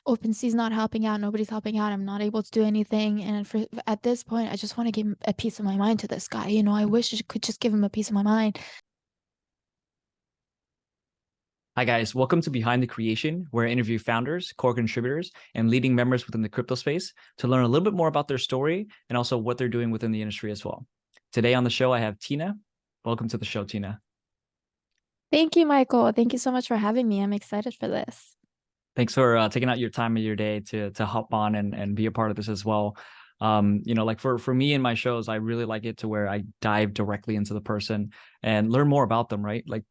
OpenSea's not helping out, nobody's helping out, I'm not able to do anything. And at this point, I just want to give a piece of my mind to this guy. I wish I could just give him a piece of my mind. Hi, guys. Welcome to Behind the Creation, where I interview founders, core contributors, and leading members within the crypto space to learn a little bit more about their story and also what they're doing within the industry as well. Today on the show, I have Tina. Welcome to the show, Tina. Thank you, Michael. Thank you so much for having me. I'm excited for this. Thanks for taking out your time of your day to hop on and be a part of this as well. Like for me in my shows, I really like it to where I dive directly into the person and learn more about them, right? Like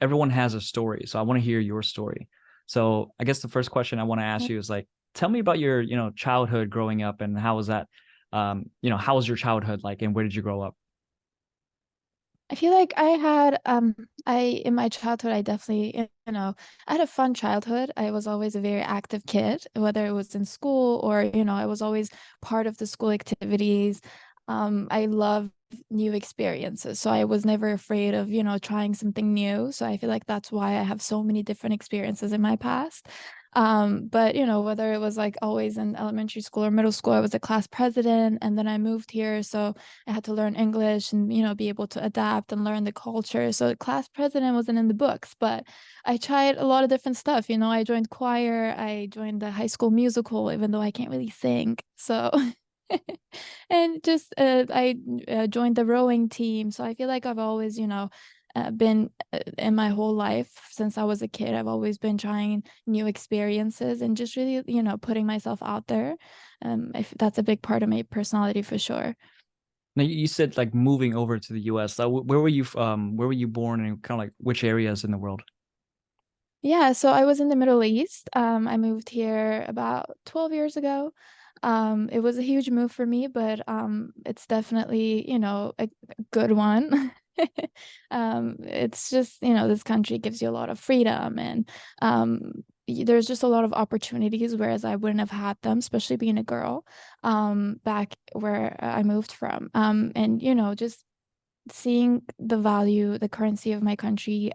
everyone has a story, so I want to hear your story. So I guess the first question I want to ask you is like, tell me about your, childhood growing up and how was that, how was your childhood like and where did you grow up? I feel like I had I in my childhood I definitely I had a fun childhood. I was always a very active kid, whether it was in school or I was always part of the school activities. I love new experiences, so I was never afraid of trying something new. So I feel like that's why I have so many different experiences in my past. But whether it was like always in elementary school or middle school, I was a class president, and then I moved here, so I had to learn English and be able to adapt and learn the culture. So class president wasn't in the books, but I tried a lot of different stuff. I joined choir, I joined the high school musical, even though I can't really sing. So and just I joined the rowing team. So I feel like I've always, been in my whole life since I was a kid. I've always been trying new experiences and just really, putting myself out there. If that's a big part of my personality for sure. Now you said like moving over to the US. So where were you born and kind of like which areas in the world? Yeah, so I was in the Middle East. I moved here about 12 years ago. It was a huge move for me, but it's definitely, a good one. It's just, this country gives you a lot of freedom and there's just a lot of opportunities, whereas I wouldn't have had them, especially being a girl, back where I moved from. And, just seeing the value, the currency of my country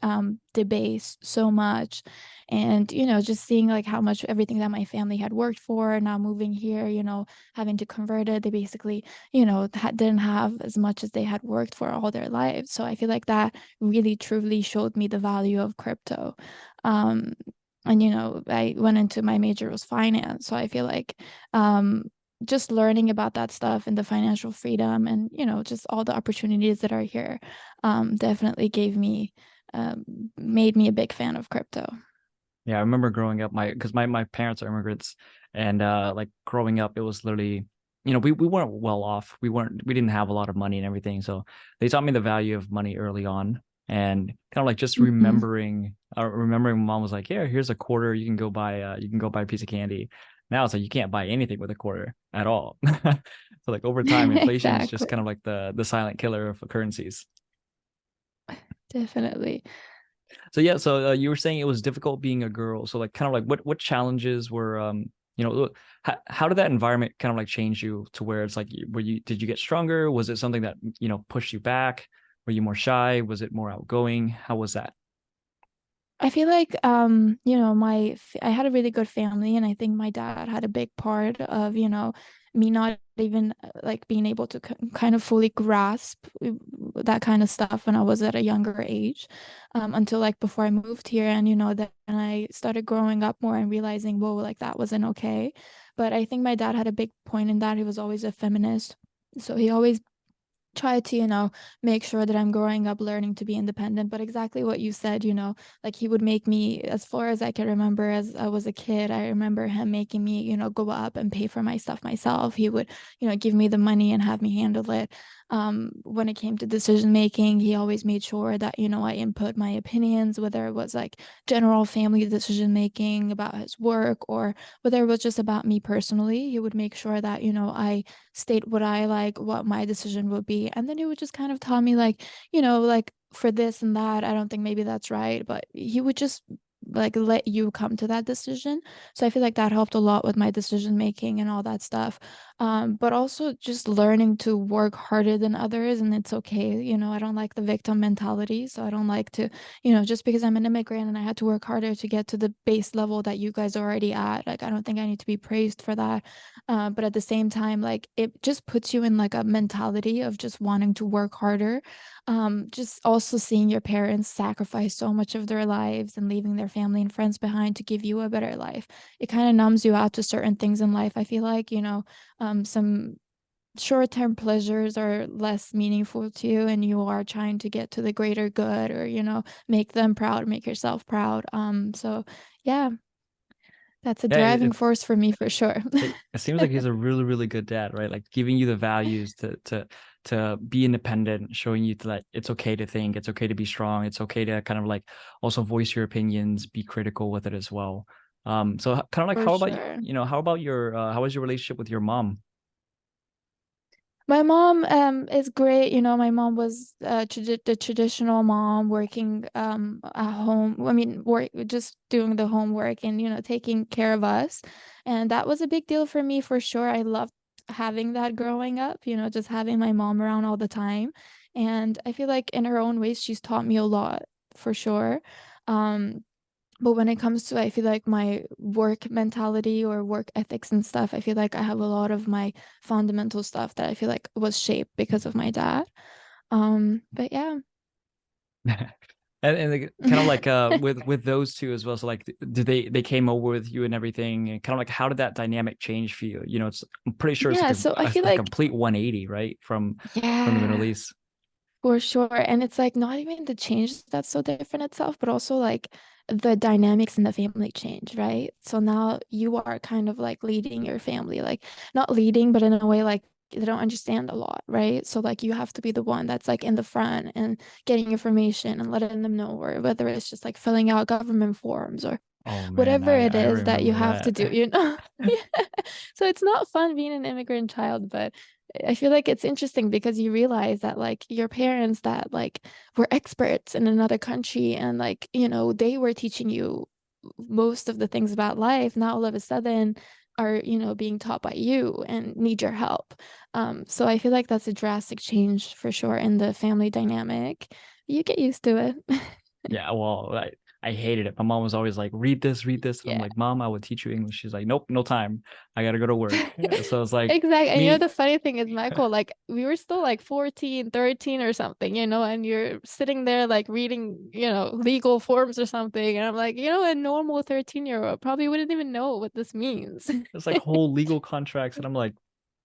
debased so much. And, just seeing like how much everything that my family had worked for, now moving here, having to convert it, they basically, didn't have as much as they had worked for all their lives. So I feel like that really truly showed me the value of crypto. Um, and I went into my major was finance. So I feel like um just learning about that stuff and the financial freedom and just all the opportunities that are here definitely um, made me a big fan of crypto. Yeah, I remember growing up, my parents are immigrants, and like growing up, it was literally, we weren't well off. We didn't have a lot of money and everything. So they taught me the value of money early on, and kind of like just Mhm. remembering mom was like, "Yeah, here's a quarter. You can go buy a piece of candy." Now it's like you can't buy anything with a quarter at all. So like over time, inflation is just Exactly. kind of like the silent killer of currencies. Definitely. So yeah, so you were saying it was difficult being a girl. So like kind of like what challenges were how did that environment kind of like change you to where it's like were you did you get stronger? Was it something that pushed you back? Were you more shy? Was it more outgoing? How was that? I feel like I had a really good family, and I think my dad had a big part of, me not even like being able to kind of fully grasp that kind of stuff when I was at a younger age, until like before I moved here, and then I started growing up more and realizing, whoa, like that wasn't okay. But I think my dad had a big point in that. He was always a feminist, so he always try to, make sure that I'm growing up learning to be independent. But exactly what you said, like he would make me, as far as I can remember, as I was a kid, I remember him making me, go up and pay for my stuff myself. He would, give me the money and have me handle it. When it came to decision making, he always made sure that, I input my opinions, whether it was like general family decision making about his work or whether it was just about me personally. He would make sure that, I state what I like, what my decision would be. And then he would just kind of tell me like, like for this and that, I don't think maybe that's right. But he would just like let you come to that decision. So I feel like that helped a lot with my decision making and all that stuff. But also just learning to work harder than others, and it's okay. I don't like the victim mentality, so I don't like to, just because I'm an immigrant and I had to work harder to get to the base level that you guys are already at. Like, I don't think I need to be praised for that. But at the same time, like it just puts you in like a mentality of just wanting to work harder. Just also seeing your parents sacrifice so much of their lives and leaving their family and friends behind to give you a better life. It kind of numbs you out to certain things in life. I feel like, some short-term pleasures are less meaningful to you, and you are trying to get to the greater good, or, make them proud, make yourself proud. So yeah, that's a Yeah, driving force for me for sure. it seems like he's a really, really good dad, right? Like giving you the values to be independent, showing you that it's okay to think, it's okay to be strong, it's okay to kind of like also voice your opinions, be critical with it as well. So kind of like For how about sure. how about your how was your relationship with your mom? My mom is great. My mom was the traditional mom working at home. I mean, work just doing the homework and taking care of us. And that was a big deal for me for sure. I loved having that growing up, just having my mom around all the time. And I feel like in her own ways she's taught me a lot for sure. Um but when it comes to, I feel like my work mentality or work ethics and stuff, I feel like I have a lot of my fundamental stuff that I feel like was shaped because of my dad. But yeah. And kind of like with those two as well. So like did they came over with you and everything, and kind of like how did that dynamic change for you? It's I'm pretty sure it's Yeah, like so I feel a like, complete 180, right? From the Middle yeah, East. for sure. And it's like not even the change that's so different itself, but also like the dynamics in the family change, right? So now you are kind of like leading your family, like not leading, but in a way like they don't understand a lot, right? So like you have to be the one that's like in the front and getting information and letting them know, or whether it's just like filling out government forms or Oh man, whatever it I is that you remember have to that. do. Yeah. So it's not fun being an immigrant child, but I feel like it's interesting because you realize that like your parents that like were experts in another country, and like, they were teaching you most of the things about life, now all of a sudden are, being taught by you and need your help. So I feel like that's a drastic change for sure in the family dynamic. You get used to it. Yeah, well, I hated it. My mom was always like, read this, read this. And I'm Yeah. like, Mom, I will teach you English. She's like, nope, no time. I gotta go to work. So it's like Exactly. And me. the funny thing is, Michael, like we were still like 14, 13 or something, and you're sitting there like reading, legal forms or something. And I'm like, a normal 13-year-old probably wouldn't even know what this means. It's like whole legal contracts, and I'm like,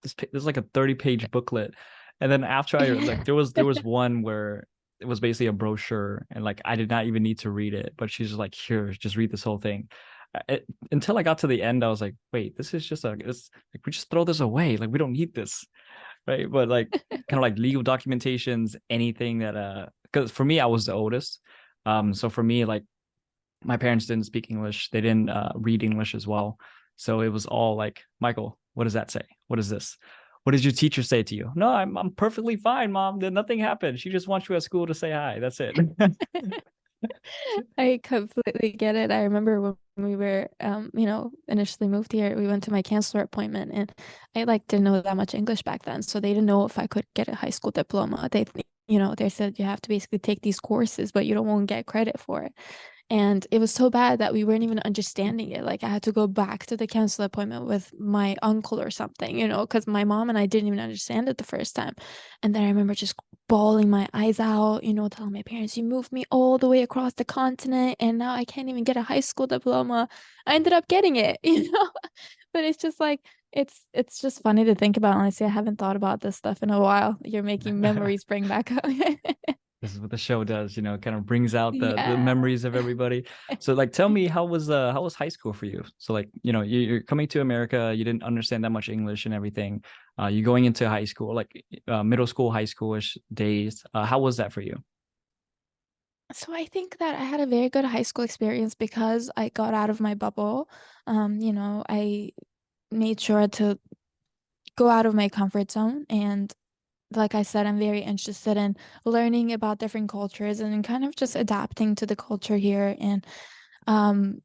this is like a 30-page booklet. And then after I like, Yeah. there was one where it was basically a brochure, and like I did not even need to read it, but she's just like, here, just read this whole thing. Until I got to the end, I was like, wait, this is just it's like we just throw this away, like we don't need this, right? But like kind of like legal documentations, anything that because for me I was the oldest, so for me like my parents didn't speak English. They didn't read English as well. So it was all like, Michael, what does that say? What is this? What did your teacher say to you? No, I'm perfectly fine, Mom. Nothing happened. She just wants you at school to say hi. That's it. I completely get it. I remember when we were, initially moved here, we went to my counselor appointment, and I like didn't know that much English back then. So they didn't know if I could get a high school diploma. They said you have to basically take these courses, but you don't want to get credit for it. And it was so bad that we weren't even understanding it. Like I had to go back to the counselor appointment with my uncle or something, because my mom and I didn't even understand it the first time. And then I remember just bawling my eyes out, telling my parents, you moved me all the way across the continent and now I can't even get a high school diploma. I ended up getting it, But it's just like it's just funny to think about. Honestly, I haven't thought about this stuff in a while. You're making memories bring back up. This is what the show does, kind of brings out the Yeah. memories of everybody. So like tell me how was high school for you? So like, you're coming to America, you didn't understand that much English and everything. You're going into high school, like middle school, high schoolish days. How was that for you? So I think that I had a very good high school experience because I got out of my bubble. I made sure to go out of my comfort zone. And like I said, I'm very interested in learning about different cultures and kind of just adapting to the culture here. And Um,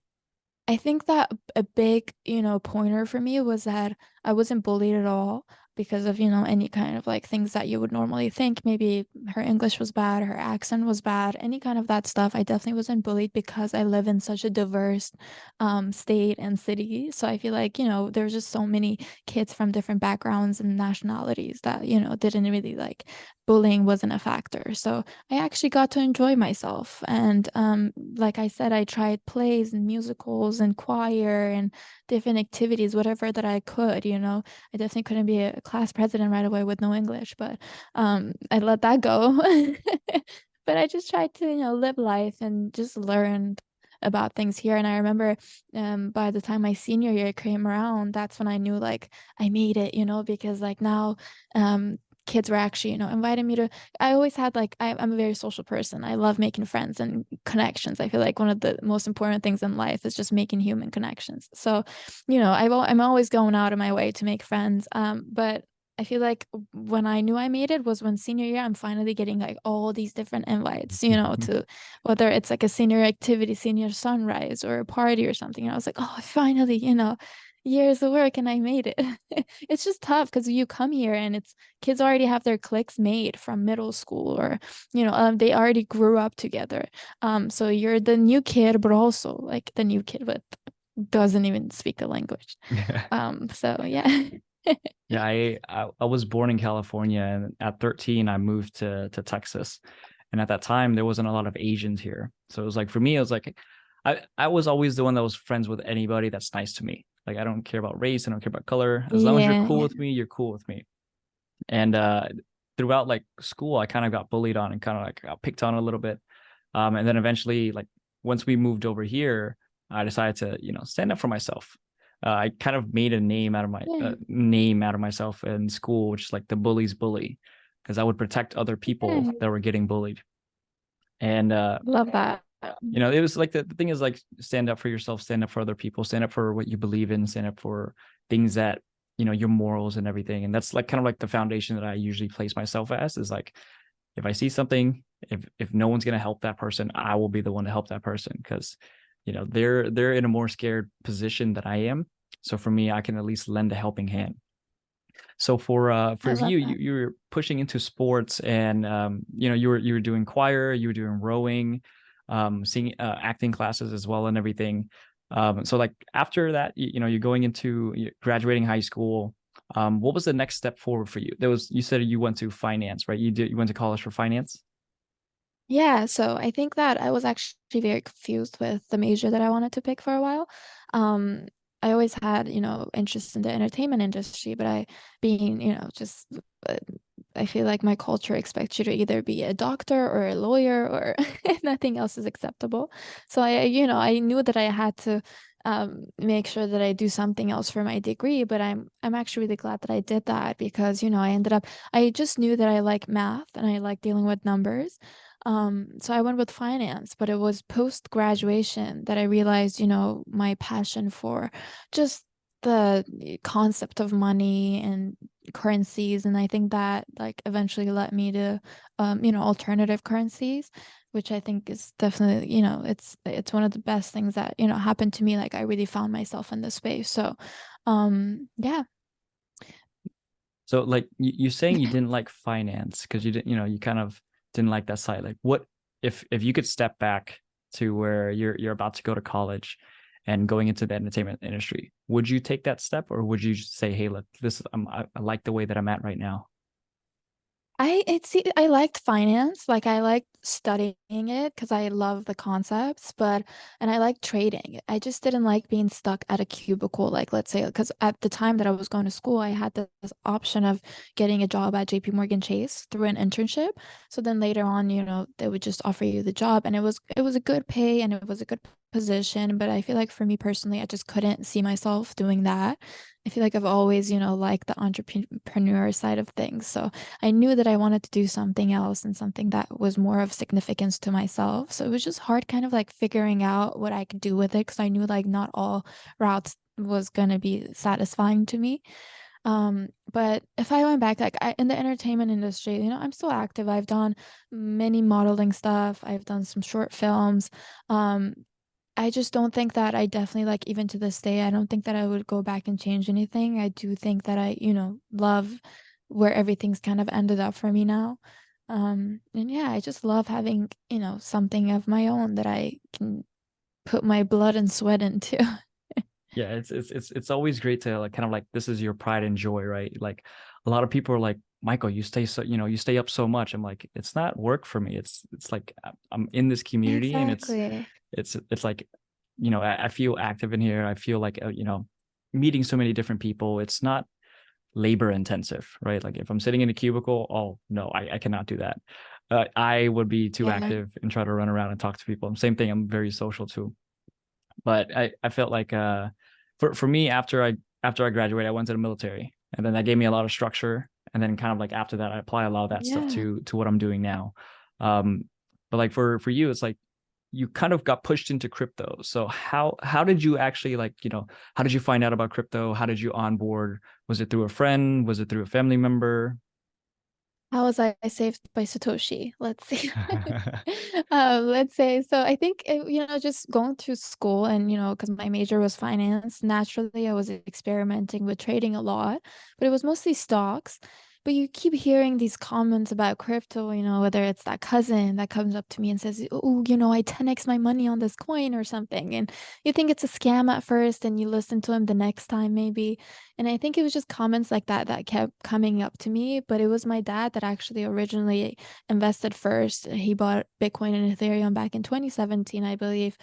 I think that a big, pointer for me was that I wasn't bullied at all because of, any kind of like things that you would normally think. Maybe her English was bad, her accent was bad, any kind of that stuff. I definitely wasn't bullied because I live in such a diverse state and city. So I feel like, there's just so many kids from different backgrounds and nationalities that, didn't really like bullying wasn't a factor. So I actually got to enjoy myself. And like I said, I tried plays and musicals and choir and different activities, whatever that I could, I definitely couldn't be a class president right away with no English, but I let that go. But I just tried to, live life and just learn about things here. And I remember by the time my senior year came around, that's when I knew like I made it, because like now um kids were actually, inviting me to. I always had like I'm a very social person. I love making friends and connections. I feel like one of the most important things in life is just making human connections. So, I'm always going out of my way to make friends. But I feel like when I knew I made it was when senior year, I'm finally getting like all these different invites, to whether it's like a senior activity, senior sunrise, or a party or something. And I was like, oh, finally, years of work and I made it. It's just tough because you come here and it's kids already have their cliques made from middle school or they already grew up together. So you're the new kid but also like the new kid but doesn't even speak the language. So yeah. Yeah, I was born in California, and at 13 I moved to Texas. And at that time there wasn't a lot of Asians here. So it was like for me, it was like I was always the one that was friends with anybody that's nice to me. Like I don't care about race, I don't care about color. As long as you're Yeah, cool yeah. with me, you're cool with me. And throughout like school, I kind of got bullied on and kind of like got picked on a little bit. And then eventually, like once we moved over here, I decided to, stand up for myself. I kind of made a name out of my Yeah, name out of myself in school, which is like the bully's bully, because I would protect other people yeah. that were getting bullied. And Love that. it was like the thing is like stand up for yourself, stand up for other people, stand up for what you believe in, stand up for things that your morals and everything. And that's like kind of like the foundation that I usually place myself as is like if I see something, if no one's gonna help that person, I will be the one to help that person because they're in a more scared position than I am. So for me, I can at least lend a helping hand. So for I love you, that. you were pushing into sports, and you were doing choir, you were doing rowing, singing, acting classes as well, and everything. So like after that, you're going into graduating high school. What was the next step forward for you? There was you said you went to finance, right? You went to college for finance. Yeah, so I think that I was actually very confused with the major that I wanted to pick for a while. Um, I always had, interest in the entertainment industry, but being, just uh, I feel like my culture expects you to either be a doctor or a lawyer or nothing else is acceptable. So I knew that I had to make sure that I do something else for my degree, but I'm actually really glad that I did that because, I just knew that I like math and I like dealing with numbers. So I went with finance, but it was post graduation that I realized, my passion for just the concept of money and currencies. And I think that like eventually led me to, alternative currencies, which I think is definitely, it's one of the best things that, happened to me. Like I really found myself in this space. So, yeah. So like you saying you didn't like finance because you didn't, you kind of didn't like that side. Like what if you could step back to where you're about to go to college and going into the entertainment industry, would you take that step or would you just say, hey, look, I like the way that I'm at right now? I liked finance, like I liked studying it because I love the concepts, and I liked trading. I just didn't like being stuck at a cubicle, like let's say, because at the time that I was going to school, I had this option of getting a job at JP Morgan Chase through an internship. So then later on, they would just offer you the job and it was a good pay and it was a good position, but I feel like for me personally, I just couldn't see myself doing that. I feel like I've always, liked the entrepreneur side of things. So I knew that I wanted to do something else and something that was more of significance to myself. So it was just hard kind of like figuring out what I could do with it because I knew like not all routes was going to be satisfying to me. But if I went back, like in the entertainment industry, I'm still active. I've done many modeling stuff. I've done some short films. Um, I just don't think that I definitely like even to this day, I don't think that I would go back and change anything. I do think that I, love where everything's kind of ended up for me now. And yeah, I just love having, something of my own that I can put my blood and sweat into. Yeah, it's always great to like kind of like this is your pride and joy, right? Like a lot of people are like, Michael, you stay so, you stay up so much. I'm like, it's not work for me. It's like I'm in this community and Exactly. it's like, I feel active in here. I feel like meeting so many different people. It's not labor intensive, right? Like if I'm sitting in a cubicle, oh no, I cannot do that. I would be too Yeah. active and try to run around and talk to people. Same thing. I'm very social too. But I felt like for me after I graduated, I went to the military, and then that gave me a lot of structure. And then kind of like after that, I apply a lot of that stuff Yeah. to what I'm doing now. Um, but like for you, it's like you kind of got pushed into crypto. So how did you actually like, how did you find out about crypto? How did you onboard? Was it through a friend? Was it through a family member? How was I saved by Satoshi? Let's see. Let's say so. I think just going through school and because my major was finance, naturally I was experimenting with trading a lot, but it was mostly stocks. But you keep hearing these comments about crypto, whether it's that cousin that comes up to me and says, "Oh, I 10x my money on this coin or something," and you think it's a scam at first, and you listen to him the next time maybe. And I think it was just comments like that that kept coming up to me. But it was my dad that actually originally invested first. He bought Bitcoin and Ethereum back in 2017, I believe.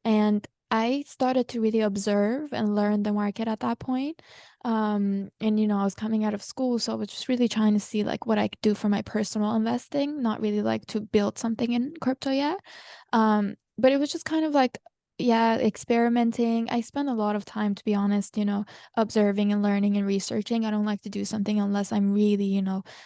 And I started to really observe and learn the market at that point. And I was coming out of school, so I was just really trying to see like what I could do for my personal investing, not really like to build something in crypto yet. But it was just kind of like, yeah, experimenting. I spend a lot of time, to be honest, observing and learning and researching. I don't like to do something unless I'm really,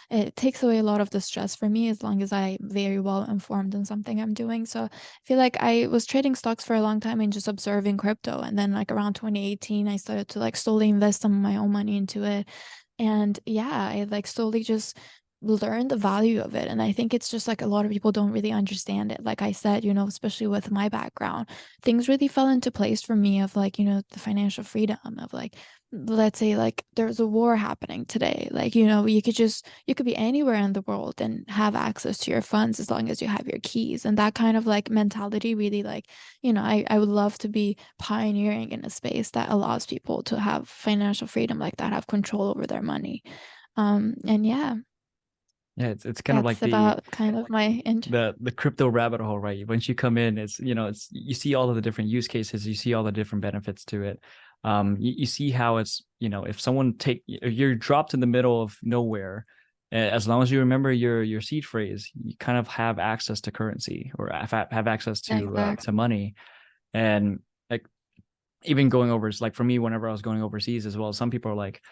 it takes away a lot of the stress for me as long as I'm very well informed in something I'm doing. So I feel like I was trading stocks for a long time and just observing crypto. And then like around 2018, I started to like slowly invest some of my own money into it. And yeah, I like slowly just learned the value of it. And I think it's just like a lot of people don't really understand it. Like I said, especially with my background, things really fell into place for me of like, the financial freedom of like, let's say like there's a war happening today. Like, you could be anywhere in the world and have access to your funds as long as you have your keys. And that kind of like mentality really like, I would love to be pioneering in a space that allows people to have financial freedom like that, have control over their money. And yeah, Yeah, it's kind of like that's about kind of my the crypto rabbit hole, right? Once you come in, it's you see all of the different use cases, you see all the different benefits to it. You see how it's, if if you're dropped in the middle of nowhere, as long as you remember your seed phrase, you kind of have access to currency or have access exact. to money. And like even going over, like for me, whenever I was going overseas as well, some people are like,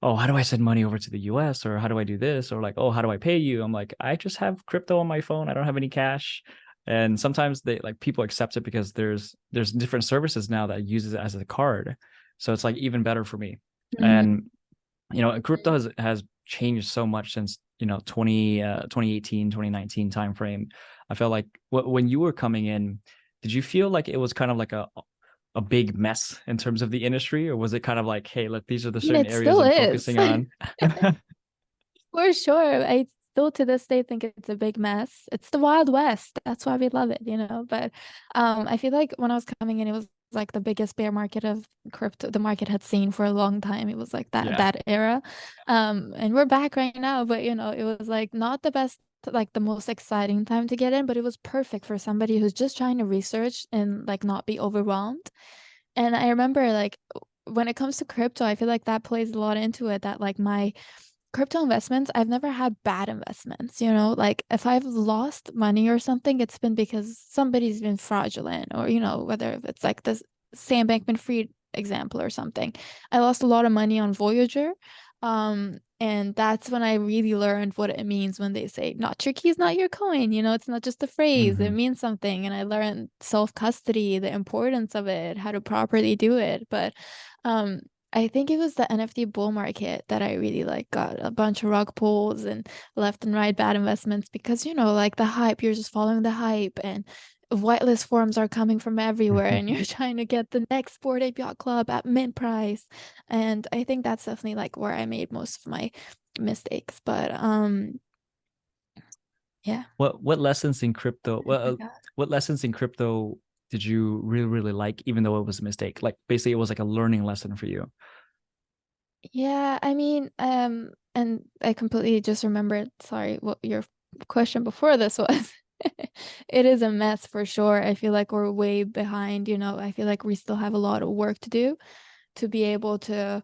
oh, how do I send money over to the US, or how do I do this, or like, oh, how do I pay you? I'm like, I just have crypto on my phone. I don't have any cash. And sometimes they like people accept it because there's different services now that uses it as a card. So it's like even better for me. Mhm. And crypto has changed so much since 2018 2019 time frame. I felt like when you were coming in, did you feel like it was kind of like a big mess in terms of the industry, or was it kind of like, hey, look, these are the I mean, certain it areas still I'm is. focusing on? For sure. I still to this day think it's a big mess. It's the Wild West. That's why we love it. But I feel like when I was coming in, it was like the biggest bear market of crypto the market had seen for a long time. It was like that Yeah. that era. And we're back right now, but it was like not the best, like the most exciting time to get in, but it was perfect for somebody who's just trying to research and like not be overwhelmed. And I remember like when it comes to crypto, I feel like that plays a lot into it that like my crypto investments, I've never had bad investments. Like if I've lost money or something, it's been because somebody's been fraudulent or, whether if it's like this Sam Bankman-Fried example or something. I lost a lot of money on Voyager. And that's when I really learned what it means when they say, not your keys, not your coin. It's not just a phrase, it Hmm. means something. And I learned self-custody, the importance of it, how to properly do it. But um, I think it was the NFT bull market that I really like got a bunch of rug pulls and left and right bad investments because like the hype, you're just following the hype and whitelist forms are coming from everywhere and you're trying to get the next Bored Ape Yacht Club at mint price. And I think that's definitely like where I made most of my mistakes. But yeah. What lessons in crypto? I Well, forgot. what lessons in crypto did you really like, even though it was a mistake? Like basically, it was like a learning lesson for you. Yeah, I mean, and I completely just remembered, sorry, what your question before this was. It is a mess for sure. I feel like we're way behind, I feel like we still have a lot of work to do to be able to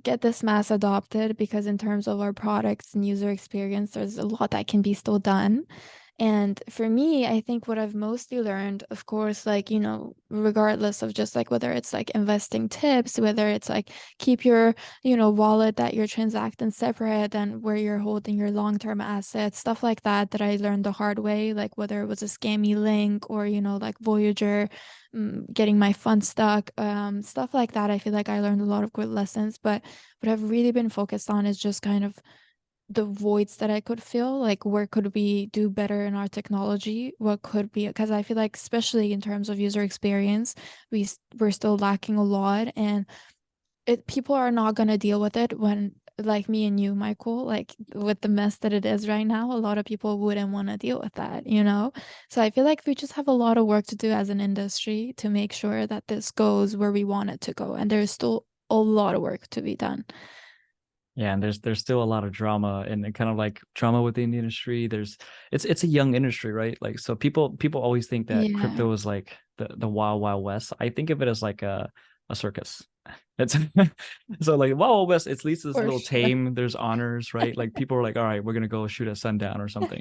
get this mass adopted because in terms of our products and user experience, there's a lot that can be still done. And for me, I think what I've mostly learned, of course, like, regardless of just like whether it's like investing tips, whether it's like keep your, wallet that you're transacting separate than where you're holding your long-term assets, stuff like that, that I learned the hard way, like whether it was a scammy link or, like Voyager, getting my funds stuck, stuff like that. I feel like I learned a lot of good lessons, but what I've really been focused on is just kind of the voids that I could fill, like where could we do better in our technology? What could be, because I feel like especially in terms of user experience, we're still lacking a lot, and people are not gonna deal with it when like me and you, Michael, like with the mess that it is right now, a lot of people wouldn't want to deal with that. So I feel like we just have a lot of work to do as an industry to make sure that this goes where we want it to go, and there's still a lot of work to be done. Yeah, and there's still a lot of drama and kind of like drama within the industry. It's a young industry, right? Like so people always think that Yeah, crypto is like the wild wild west. I think of it as like a circus. It's so like Wild Wild West, at least it's a for little sure. tame. There's honors, right? Like people are like, all right, we're gonna go shoot at sundown or something,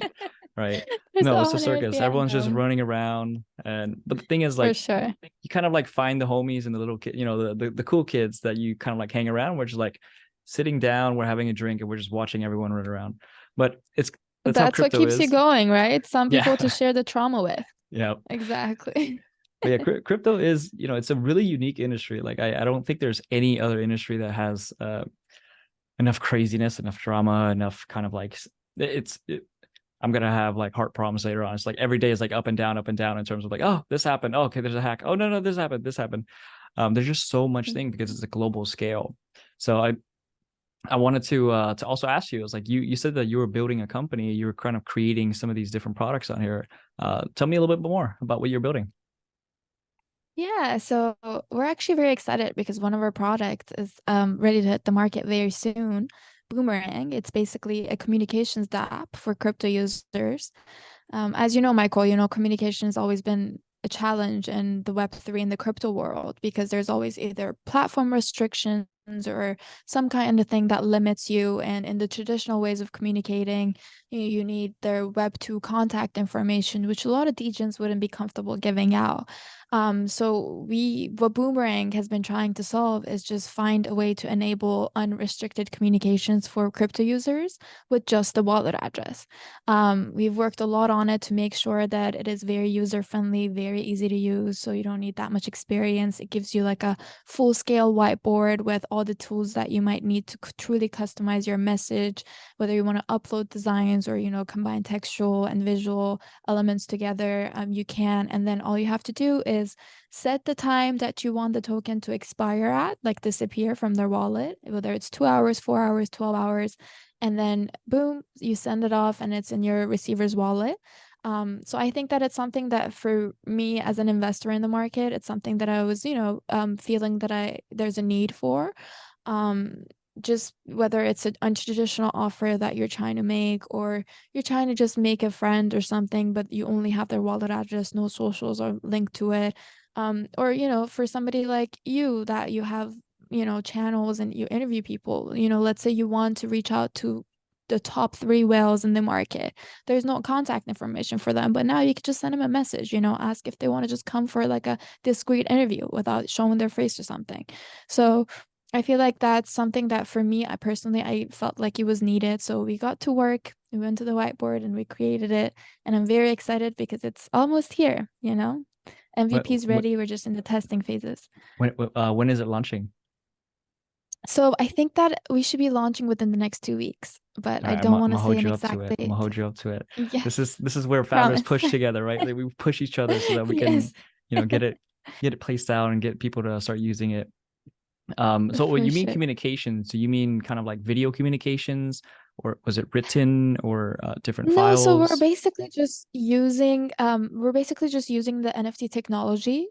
right? There's No, it's a honors, circus. yeah, Everyone's just no, running around, and but the thing is, for like, sure. you kind of like find the homies and the little kid, the cool kids that you kind of like hang around. We're just like sitting down, we're having a drink, and we're just watching everyone run around. But that's how That's what crypto keeps you is. going, right? Some Yeah, people to share the trauma with. yeah. Exactly. But yeah, crypto is, it's a really unique industry. Like I don't think there's any other industry that has enough craziness, enough drama, enough kind of like it's. I'm gonna have like heart problems later on. It's like every day is like up and down in terms of like, oh, this happened. Oh, okay, there's a hack. Oh no, no, this happened. This happened. There's just so much thing because Mhm. it's a global scale. So I wanted to also ask you, it's like you said that you were building a company, you were kind of creating some of these different products on here. Tell me a little bit more about what you're building. Yeah, so we're actually very excited because one of our products is ready to hit the market very soon. Boomerang. It's basically a communications app for crypto users. As you know, Michael, communication has always been a challenge in the Web3 and the crypto world because there's always either platform restrictions or some kind of thing that limits you. And in the traditional ways of communicating, you need their Web2 contact information, which a lot of degens wouldn't be comfortable giving out. So what Boomerang has been trying to solve is just find a way to enable unrestricted communications for crypto users with just the wallet address. We've worked a lot on it to make sure that it is very user friendly, very easy to use, so you don't need that much experience. It gives you like a full scale whiteboard with all the tools that you might need to truly customize your message, whether you want to upload designs or, combine textual and visual elements together, you can. And then all you have to do is set the time that you want the token to expire at, like disappear from their wallet, whether it's 2 hours, 4 hours, 12 hours, and then boom, you send it off and it's in your receiver's wallet. So I think that it's something that for me as an investor in the market, it's something that I was, feeling that there's a need for. Um, just whether it's an untraditional offer that you're trying to make or you're trying to just make a friend or something, but you only have their wallet address, no socials are linked to it. Or, for somebody like you that you have channels and you interview people, let's say you want to reach out to the top three whales in the market. There's no contact information for them, but now you could just send them a message, ask if they want to just come for like a discreet interview without showing their face or something. So I feel like that's something that for me, I felt like it was needed. So we got to work, we went to the whiteboard and we created it. And I'm very excited because it's almost here. What, MVP's what ready. We're just in the testing phases. when is it launching? So I think that we should be launching within the next 2 weeks, but All I right, don't I'm want to gonna say hold an you up to exact it. I'm gonna date. hold you up to it. Yes, This is where founders promise. push together, right? Like, we push each other so that we can, Yes, get it placed out and get people to start using it. So when for you mean sure. communications, do you mean kind of like video communications, or was it written, or different No, so files? we're basically just using the NFT technology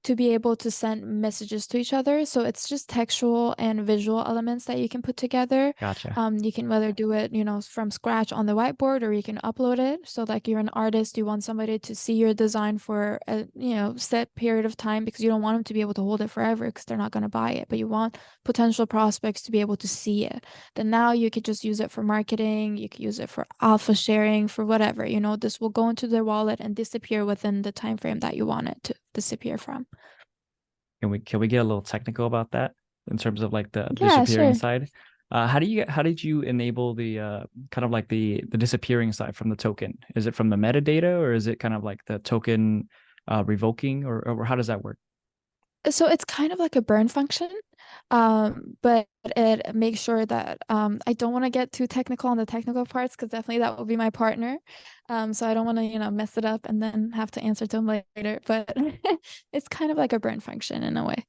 to be able to send messages to each other. So it's just textual and visual elements that you can put together. Gotcha. You can whether do it, from scratch on the whiteboard or you can upload it. So like you're an artist, you want somebody to see your design for a, set period of time because you don't want them to be able to hold it forever because they're not going to buy it, but you want potential prospects to be able to see it. Then now you could just use it for marketing, you could use it for alpha sharing, for whatever. This will go into their wallet and disappear within the time frame that you want it to disappear from. Can we get a little technical about that in terms of like the Yeah, disappearing sure. side? How did you enable the kind of like the disappearing side from the token? Is it from the metadata, or is it kind of like the token revoking, or how does that work? So it's kind of like a burn function, but it makes sure that I don't want to get too technical on the technical parts because definitely that will be my partner. So I don't want to, mess it up and then have to answer to him later. But it's kind of like a burn function in a way.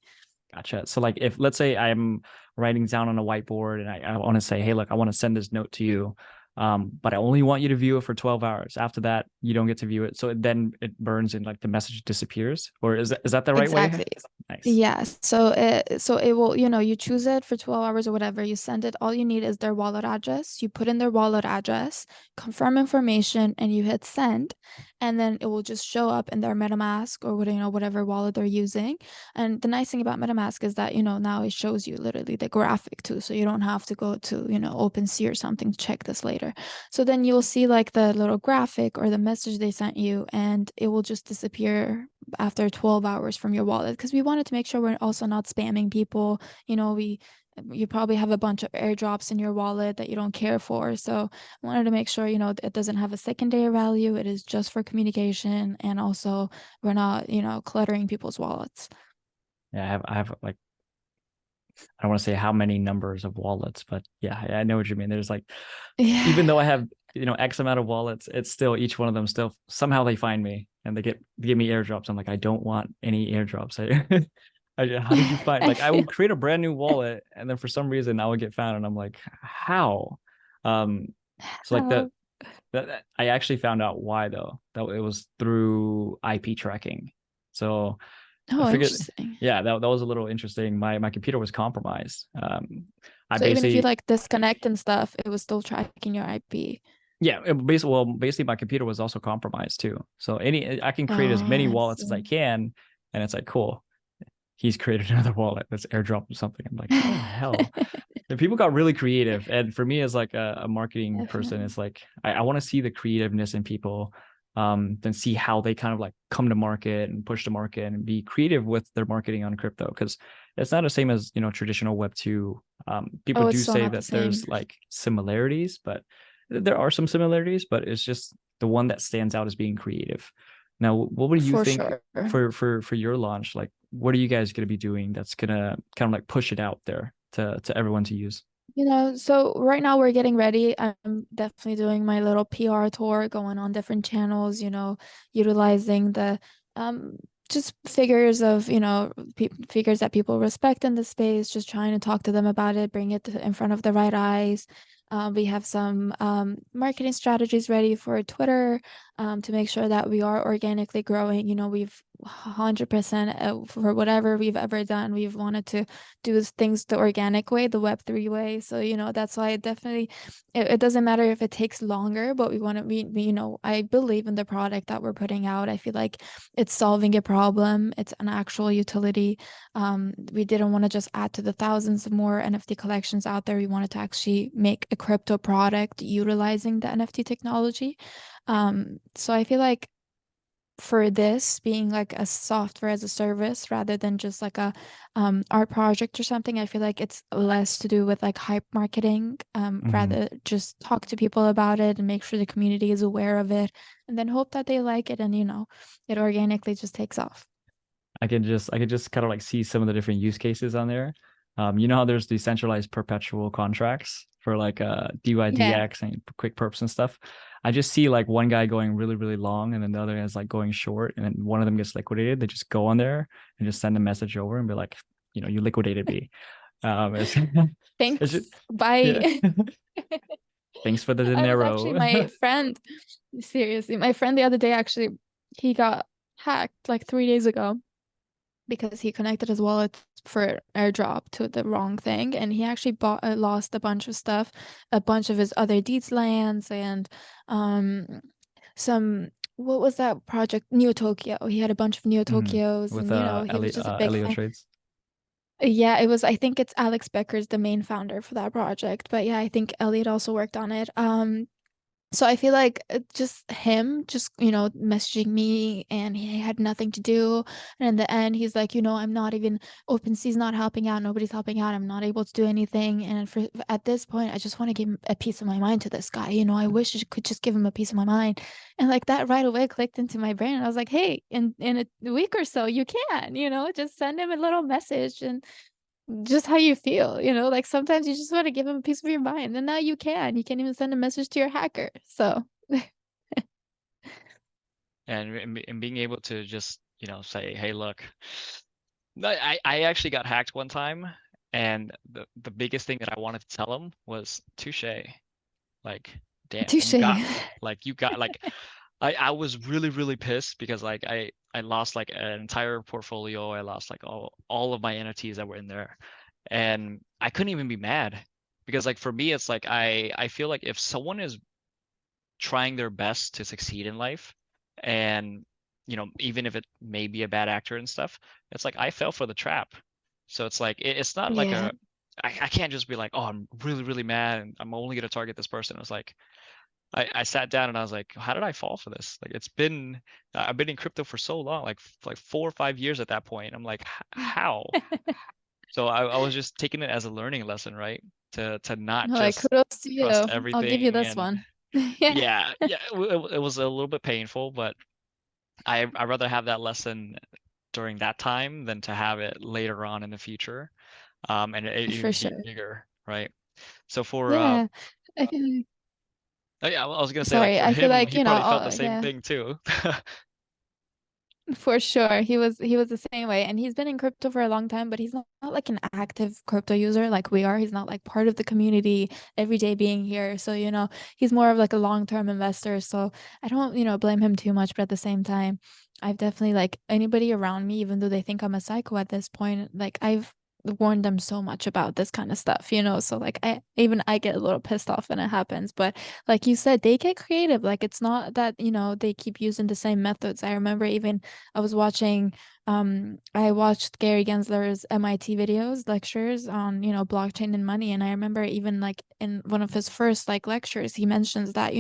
Gotcha. So like, if let's say I'm writing down on a whiteboard and I want to say, hey, look, I want to send this note to you, but I only want you to view it for 12 hours. After that, you don't get to view it. So then it burns and like the message disappears. Or is that the right way? Exactly. Nice. Yes. So it will, you choose it for 12 hours or whatever. You send it. All you need is their wallet address. You put in their wallet address, confirm information, and you hit send. And then it will just show up in their MetaMask or whatever wallet they're using. And the nice thing about MetaMask is that, now it shows you literally the graphic too. So you don't have to go to, OpenSea or something to check this later. So then you'll see like the little graphic or the message they sent you, and it will just disappear after 12 hours from your wallet because we wanted to make sure we're also not spamming people. You probably have a bunch of airdrops in your wallet that you don't care for. So I wanted to make sure, it doesn't have a secondary value. It is just for communication. And also we're not, cluttering people's wallets. Yeah, I have like, I don't want to say how many numbers of wallets, but yeah, I know what you mean. There's like, even though Yeah. I have, X amount of wallets, it's still, each one of them still somehow they find me and they give me airdrops. I'm like, I don't want any airdrops. How did you find, I like, I feel will create a brand new wallet and then for some reason I will get found and I'm like, how? Um, so like how. I actually found out why though. That it was through IP tracking. So I Oh, figured, interesting. yeah, that was a little interesting. My computer was compromised. I So even if you basically, like disconnect and stuff, it was still tracking your IP. yeah, basically my computer was also compromised too. So I can create as Oh, many I wallets as I see. can, and it's like, cool. He's created another wallet that's airdrop or something. I'm like, how the hell? And people got really creative. And for me, as like a marketing person, Definitely. it's like I want to see the creativeness in people, then see how they kind of like come to market and push to market and be creative with their marketing on crypto. Because it's not the same as traditional Web2. People Oh, it's do so say not the that there's same. like similarities, but there are some similarities, but it's just the one that stands out as being creative. Now, what would you For think sure. for your launch? Like, what are you guys going to be doing that's gonna kind of like push it out there to everyone to use? So right now we're getting ready. I'm definitely doing my little PR tour, going on different channels, utilizing the um just figures of, figures that people respect in the space, just trying to talk to them about it, bring it in front of the right eyes. We have some marketing strategies ready for Twitter to make sure that we are organically growing. We've 100% for whatever we've ever done, we've wanted to do things the organic way, the Web3 way. So, that's why it doesn't matter if it takes longer, but I believe in the product that we're putting out. I feel like it's solving a problem. It's an actual utility. We didn't want to just add to the thousands of more NFT collections out there. We wanted to actually make a crypto product utilizing the NFT technology. So I feel like for this being like a software as a service rather than just like a art project or something, I feel like it's less to do with like hype marketing, Mhm. rather just talk to people about it and make sure the community is aware of it and then hope that they like it and it organically just takes off. I can just kind of like see some of the different use cases on there. You know how there's decentralized perpetual contracts for like Yeah. DYDX and quick perps and stuff. I just see like one guy going really, really long and then the other is like going short, and then one of them gets liquidated. They just go on there and just send a message over and be like, you liquidated me. It's, it's just, Thanks. yeah. Bye. Thanks for the I was actually dinero. my friend, seriously, my friend the other day actually, he got hacked like 3 days ago because he connected his wallet for airdrop to the wrong thing, and he actually lost a bunch of stuff, a bunch of his other deeds lands, and um some, what was that project, Neo Tokyo. He had a bunch of Neo Mhm. Tokyos, With and he was just a big Elliot fan. trades. Yeah, it was, I think it's Alex Becker's the main founder for that project, but yeah, I think Elliot also worked on it. So I feel like just him, just, messaging me, and he had nothing to do. And in the end, he's like, I'm not even, OpenSea's not helping out. Nobody's helping out. I'm not able to do anything. And at this point, I just want to give him a piece of my mind to this guy. I wish I could just give him a piece of my mind. And like that right away clicked into my brain. I was like, hey, in a week or so, you can, just send him a little message and just how you feel, like sometimes you just want to give them a piece of your mind, and now you can even send a message to your hacker. So And being able to just, say, hey, look, no, I actually got hacked one time, and the biggest thing that I wanted to tell him was touche. Like, damn, you touche. got me. Like, you got, like, I was really, really pissed because like I lost like an entire portfolio. I lost like all of my NFTs that were in there. And I couldn't even be mad because like for me it's like I feel like if someone is trying their best to succeed in life, and even if it may be a bad actor and stuff, it's like I fell for the trap. So it's like it's not like Yeah. I can't just be like, oh, I'm really, really mad and I'm only gonna target this person. It's like I sat down and I was like, how did I fall for this? Like I've been in crypto for so long, like 4 or 5 years at that point. I'm like, how? So I was just taking it as a learning lesson, right? To not Like, just kudos to trust you. I'll give you everything. this And one. Yeah, yeah, yeah, it was a little bit painful, but I'd rather have that lesson during that time than to have it later on in the future. And it for even be sure. bigger, right? So for Yeah. I feel like, oh, yeah, I was gonna say like sorry, for I feel him, like, he probably felt the same yeah. thing too. For sure. He was the same way, and he's been in crypto for a long time, but he's not like an active crypto user like we are. He's not like part of the community every day being here. So, he's more of like a long-term investor. So I don't, blame him too much, but at the same time, I've definitely, like, anybody around me, even though they think I'm a psycho at this point, like I've warned them so much about this kind of stuff, so like I get a little pissed off when it happens. But like you said, they get creative. Like it's not that, they keep using the same methods. I remember even I watched Gary Gensler's MIT videos, lectures on, blockchain and money. And I remember even like in one of his first like lectures, he mentions that,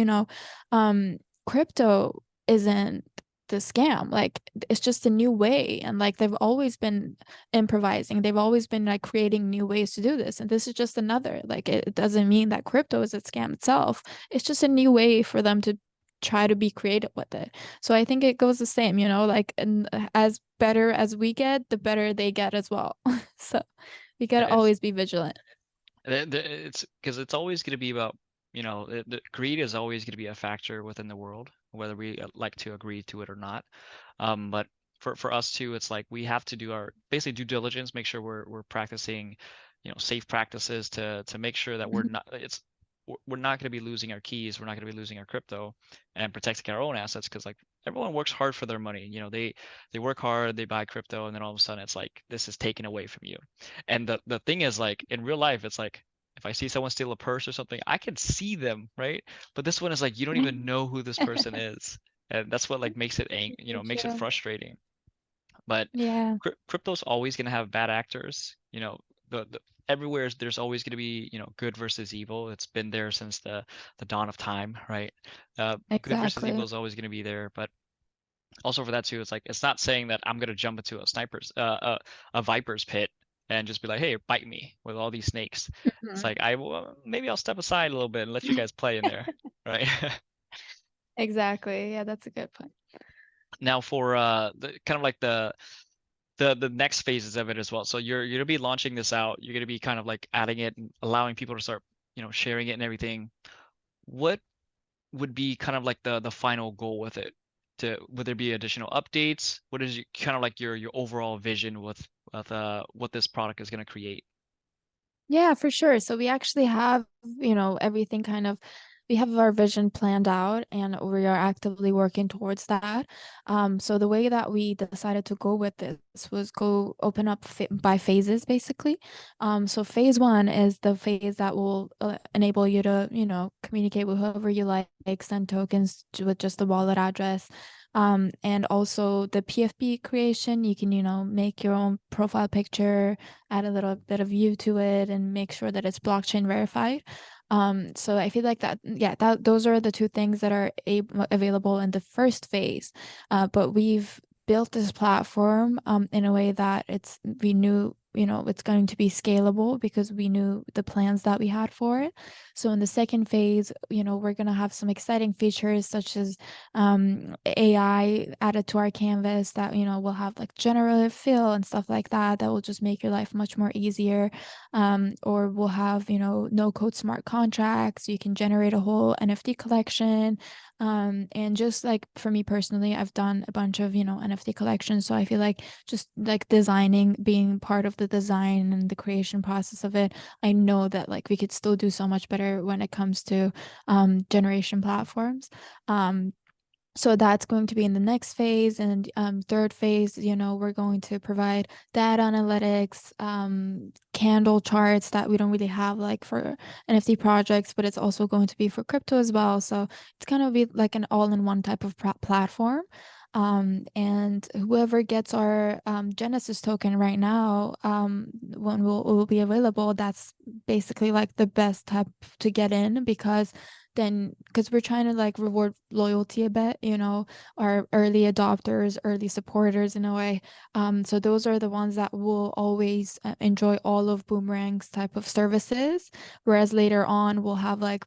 crypto isn't the scam. Like it's just a new way. And like they've always been improvising. They've always been like creating new ways to do this. And this is just another. Like it doesn't mean that crypto is a scam itself. It's just a new way for them to try to be creative with it. So I think it goes the same, like, and as better as we get, the better they get as well. So we gotta It's always be vigilant. it's because it's always going to be about, the greed is always going to be a factor within the world, whether we like to agree to it or not. But for us too, it's like we have to do our basically due diligence, make sure we're practicing, safe practices to make sure that Mhm. we're not going to be losing our keys, we're not going to be losing our crypto, and protecting our own assets because like everyone works hard for their money. They work hard, they buy crypto, and then all of a sudden it's like this is taken away from you. And the thing is like in real life, it's like if I see someone steal a purse or something, I can see them, right? But this one is like you don't even know who this person is. And that's what like makes it So makes it true. frustrating. But Yeah, crypto's always going to have bad actors. Everywhere there's always going to be, good versus evil. It's been there since the dawn of time, right? Good versus evil exactly. is always going to be there, but also for that too, it's like it's not saying that I'm going to jump into a viper's pit and just be like, hey, bite me with all these snakes. It's Mhm. like maybe I'll step aside a little bit and let you guys play in there, right? Exactly. Yeah, that's a good point. Now for the kind of like the next phases of it as well. So you're gonna be launching this out. You're gonna be kind of like adding it and allowing people to start, sharing it and everything. What would be kind of like the final goal with it? Would there be additional updates? What is kind of like your overall vision with what this product is gonna create? Yeah, for sure. So we actually have, everything kind of, we have our vision planned out and we are actively working towards that. So the way that we decided to go with this was go open up by phases, basically. So phase one is the phase that will enable you to, communicate with whoever you like, send tokens with just the wallet address. And also the PFP creation, you can, make your own profile picture, add a little bit of view to it, and make sure that it's blockchain verified. So I feel like that, yeah, those are the two things that are available in the first phase. But we've built this platform in a way that we knew, it's going to be scalable because we knew the plans that we had for it. So in the second phase, we're gonna have some exciting features such as AI added to our canvas that, will have like generative fill and stuff like that that will just make your life much more easier. Or we'll have, no code smart contracts. You can generate a whole NFT collection. And just like for me personally, I've done a bunch of, NFT collections. So I feel like just like designing, being part of the design and the creation process of it, I know that like we could still do so much better when it comes to generation platforms. So that's going to be in the next phase. And third phase, we're going to provide data analytics, candle charts that we don't really have like for NFT projects, but it's also going to be for crypto as well. So it's going to be like an all-in-one type of platform. And whoever gets our Genesis token right now, when it will be available, that's basically like the best type to get in because we're trying to like reward loyalty a bit, our early adopters, early supporters in a way. So those are the ones that will always enjoy all of Boomerang's type of services, whereas later on we'll have like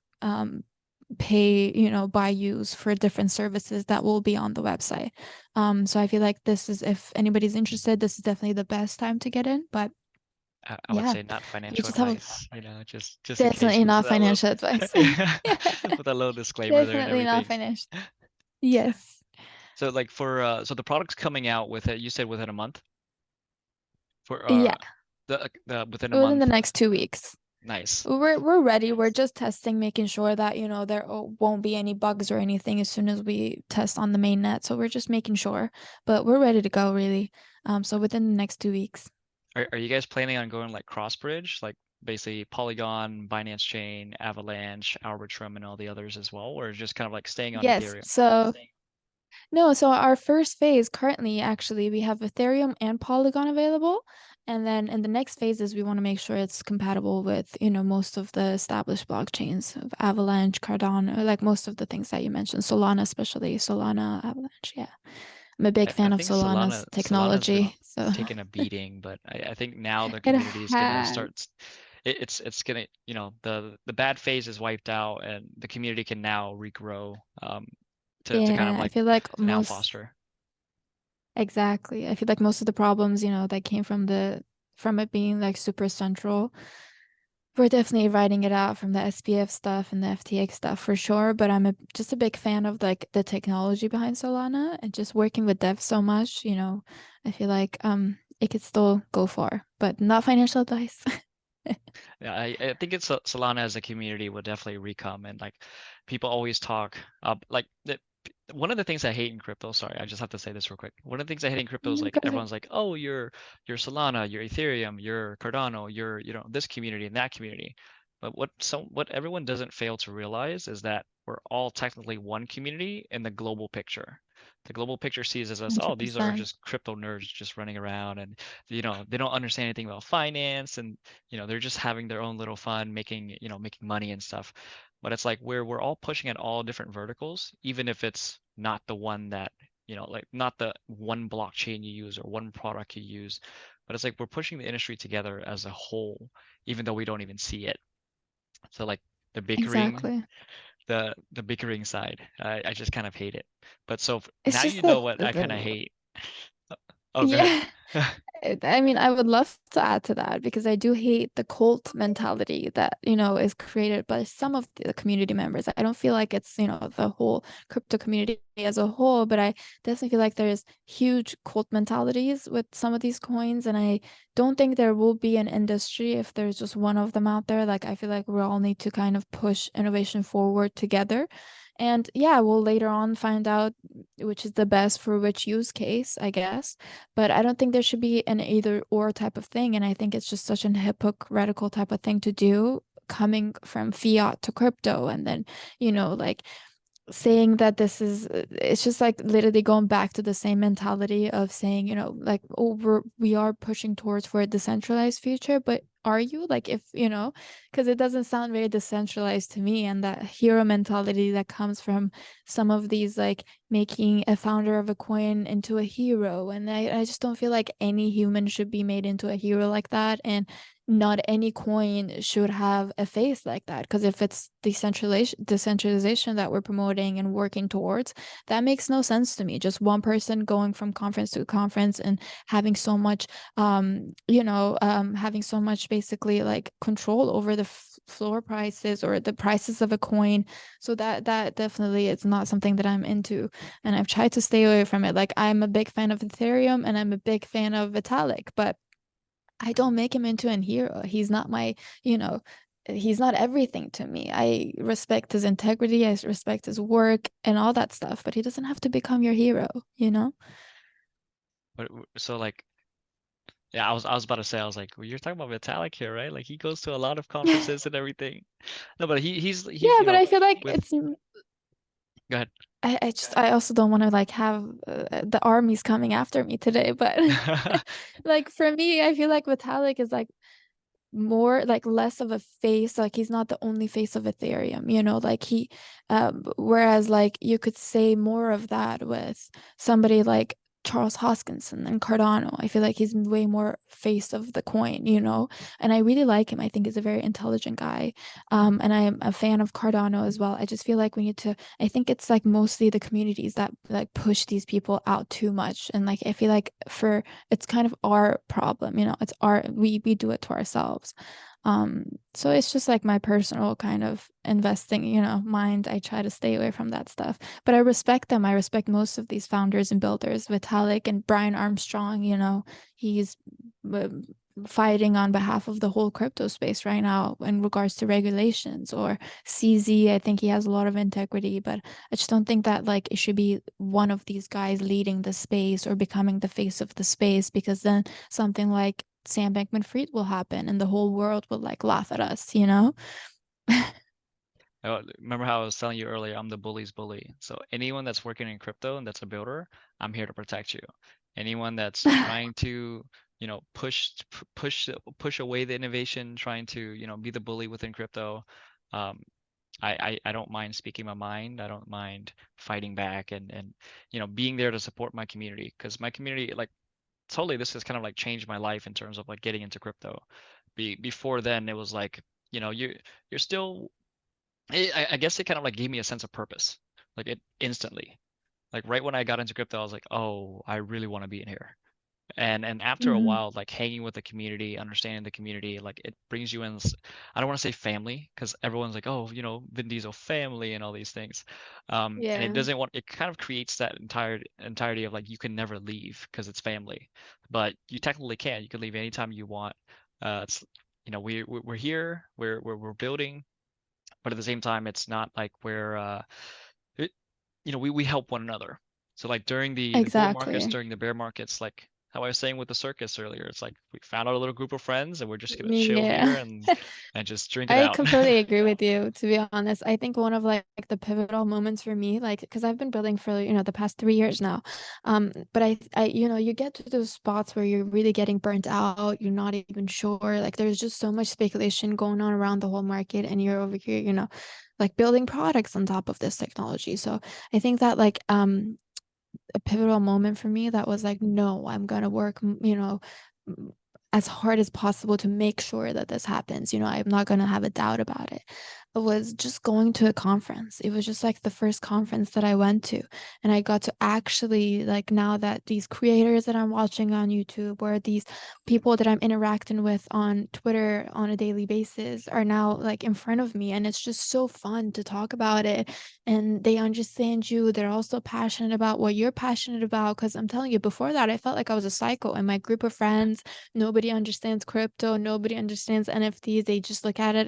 pay, by use for different services that will be on the website. So I feel like this is, if anybody's interested, this is definitely the best time to get in. But I would yeah, say not you financial just have a advice, just in case definitely with not that little financial advice. yeah, Yeah, with a little disclaimer there and definitely not everything. financial. Yes. So like so the product's coming out with it, you said within a month for Yeah, the within a within the month. next 2 weeks. Nice. We're ready. We're just testing, making sure that, there won't be any bugs or anything as soon as we test on the main net. So we're just making sure, but we're ready to go really. So within the next 2 weeks. Are you guys planning on going like cross bridge, like basically Polygon, Binance Chain, Avalanche, Arbitrum, and all the others as well, or just kind of like staying on Yes. Ethereum? So no, so our first phase currently, actually, we have Ethereum and Polygon available. And then in the next phases, we want to make sure it's compatible with, most of the established blockchains of Avalanche, Cardano, like most of the things that you mentioned, Solana, especially Solana, Avalanche. Yeah. I'm a big I fan of think Solana's Solana's been technology. So taking a beating, but I think now the it community is gonna has, start. It's gonna, the bad phase is wiped out, and the community can now regrow to kind of yeah, I like feel like now most, foster. exactly. I feel like most of the problems, that came from it being like super central. We're definitely writing it out from the SPF stuff and the FTX stuff for sure, but just a big fan of like the technology behind Solana and just working with devs so much, I feel like it could still go far, but not financial advice. Yeah, I think it's Solana as a community will definitely recome, and like people always talk like one of the things I hate in crypto, sorry, I just have to say this real quick. One of the things I hate in crypto is No, like go ahead. everyone's like, oh, you're Solana, you're Ethereum, you're Cardano, you're this community and that community. But what everyone doesn't fail to realize is that we're all technically one community in the global picture. The global picture sees us, oh, these are 100%. just crypto nerds just running around, and they don't understand anything about finance, and they're just having their own little fun, making money and stuff. But it's like we're all pushing at all different verticals, even if it's not the one that, like not the one blockchain you use or one product you use, but it's like we're pushing the industry together as a whole, even though we don't even see it. So like the bickering, Exactly. the bickering side, I just kind of hate it. But so It's now just you know that what I kind of hate. Oh, go ahead. Yeah. I mean, I would love to add to that because I do hate the cult mentality that, is created by some of the community members. I don't feel like it's, the whole crypto community as a whole, but I definitely feel like there's huge cult mentalities with some of these coins. And I don't think there will be an industry if there's just one of them out there. Like, I feel like we all need to kind of push innovation forward together. And yeah, we'll later on find out which is the best for which use case, I guess. But I don't think there should be an either or type of thing. And I think it's just such an hypocritical type of thing to do coming from fiat to crypto. And then, like saying that this is it's just like literally going back to the same mentality of saying, like, oh, we are pushing towards for a decentralized future, but are you like, if because it doesn't sound very decentralized to me, and that hero mentality that comes from some of these, like making a founder of a coin into a hero. And I just don't feel like any human should be made into a hero like that, and not any coin should have a face like that. Because if it's decentralization that we're promoting and working towards, that makes no sense to me. Just one person going from conference to conference and having so much having so much basically like control over the floor prices or the prices of a coin. So that definitely is not something that I'm into, and I've tried to stay away from it. Like, I'm a big fan of Ethereum and I'm a big fan of Vitalik, but I don't make him into an hero. He's not you know, he's not everything to me. I respect his integrity, I respect his work and all that stuff, but he doesn't have to become your hero, you know? But so like, yeah, I was about to say, I was like, well, you're talking about Vitalik here, right? Like he goes to a lot of conferences and everything. No, but he's Yeah, but I feel like with. Go ahead. I also don't want to like have the armies coming after me today, but like for me, I feel like Vitalik is like more like less of a face. Like, he's not the only face of Ethereum, like whereas like you could say more of that with somebody like Charles Hoskinson and Cardano. I feel like he's way more face of the coin, and I really like him. I think he's a very intelligent guy, and I'm a fan of Cardano as well. I just feel like we need to, I think it's like mostly the communities that like push these people out too much, and like I feel like for it's kind of our problem, it's we do it to ourselves. So it's just like my personal kind of investing, mind. I try to stay away from that stuff, but I respect them. I respect most of these founders and builders, Vitalik and Brian Armstrong. He's uh, fighting on behalf of the whole crypto space right now in regards to regulations. Or CZ, I think he has a lot of integrity, but I just don't think that like it should be one of these guys leading the space or becoming the face of the space, because then something like Sam Bankman-Fried will happen and the whole world will like laugh at us, you know? Remember how I was telling you earlier, I'm the bully's bully. So anyone that's working in crypto and that's a builder, I'm here to protect you. Anyone that's trying to, push away the innovation, trying to, be the bully within crypto, um, I don't mind speaking my mind. I don't mind fighting back and being there to support my community, because my community, like, totally, this has kind of like changed my life in terms of like getting into crypto. Before then, it was like, you're still, I guess it kind of like gave me a sense of purpose, like it instantly. Like right when I got into crypto, I was like, oh, I really want to be in here. And after a Mhm. while, like hanging with the community, understanding the community, like it brings you in. I don't want to say family, because everyone's like, oh, Vin Diesel family and all these things. And it Yeah, doesn't want. It kind of creates that entirety of like you can never leave because it's family, but you technically can. You can leave anytime you want. It's we're here. We're building, but at the same time, it's not like it, we help one another. So like during the bull markets, exactly. during the bear markets, like how I was saying with the circus earlier, it's like we found out a little group of friends and we're just gonna chill Yeah. here and just drink it I out. completely agree with you, to be honest. I think one of like the pivotal moments for me, like, because I've been building for, the past 3 years now. But you get to those spots where you're really getting burnt out, you're not even sure. Like, there's just so much speculation going on around the whole market, and you're over here, like building products on top of this technology. So I think that like a pivotal moment for me that was like, no, I'm gonna work, m- as hard as possible to make sure that this happens. I'm not gonna have a doubt about it. was just going to a conference. It was just like the first conference that I went to. And I got to actually, like, now that these creators that I'm watching on YouTube or these people that I'm interacting with on Twitter on a daily basis are now like in front of me. And it's just so fun to talk about it. And they understand you. They're also passionate about what you're passionate about. Because I'm telling you, before that, I felt like I was a psycho. And my group of friends, nobody understands crypto, nobody understands NFTs. They just look at it,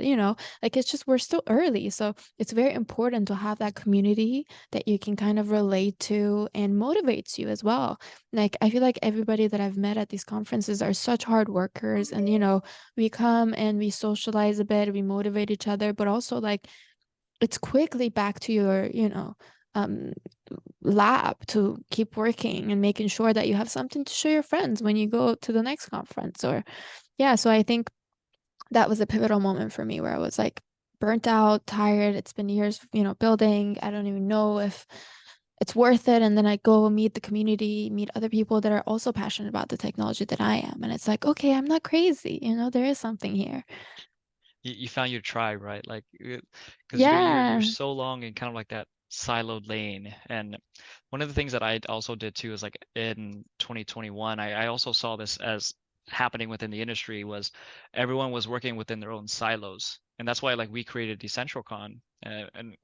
like it's just we're still early. So it's very important to have that community that you can kind of relate to and motivates you as well. Like I feel like everybody that I've met at these conferences are such hard workers, and we come and we socialize a bit, we motivate each other, but also like it's quickly back to your, um lab to keep working and making sure that you have something to show your friends when you go to the next conference. Or yeah, so I think that was a pivotal moment for me where I was like burnt out, tired. It's been years, building. I don't even know if it's worth it. And then I go meet the community, meet other people that are also passionate about the technology that I am. And it's like, okay, I'm not crazy. There is something here. You found your tribe, right? Like, because you're Yeah. so long in kind of like that siloed lane. And one of the things that I also did too is like in 2021, I also saw this as happening within the industry was everyone was working within their own silos. And that's why like we created DecentralCon and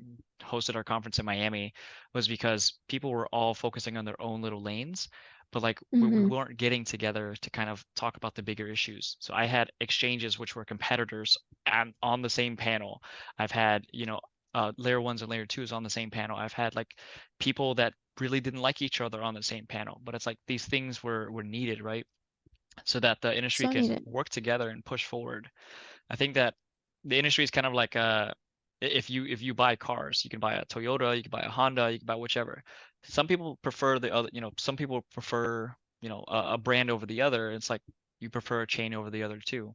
hosted our conference in Miami was because people were all focusing on their own little lanes, but like we Hmm. weren't getting together to kind of talk about the bigger issues. So I had exchanges which were competitors and on the same panel. I've had, layer ones and layer twos on the same panel. I've had like people that really didn't like each other on the same panel, but it's like these things were needed, right? So that the industry So can needed. work together and push forward. I think that the industry is kind of like if you buy cars, you can buy a Toyota, you can buy a Honda, you can buy whichever. Some people prefer the other, some people prefer, a brand over the other. It's like you prefer a chain over the other too.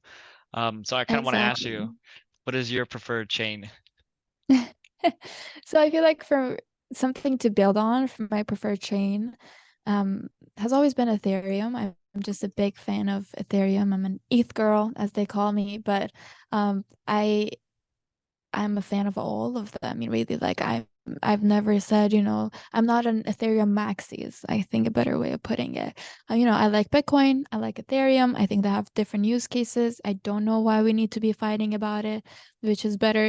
So I kind of want to ask you, Exactly. what is your preferred chain? So I feel like for something to build on for my preferred chain, um, has always been Ethereum. I'm just a big fan of Ethereum. I'm an ETH girl, as they call me, but I'm a fan of all of them. I mean, really, like I've never said, I'm not an Ethereum maxi is I think a better way of putting it. I like Bitcoin, I like Ethereum. I think they have different use cases. I don't know why we need to be fighting about it, which is better.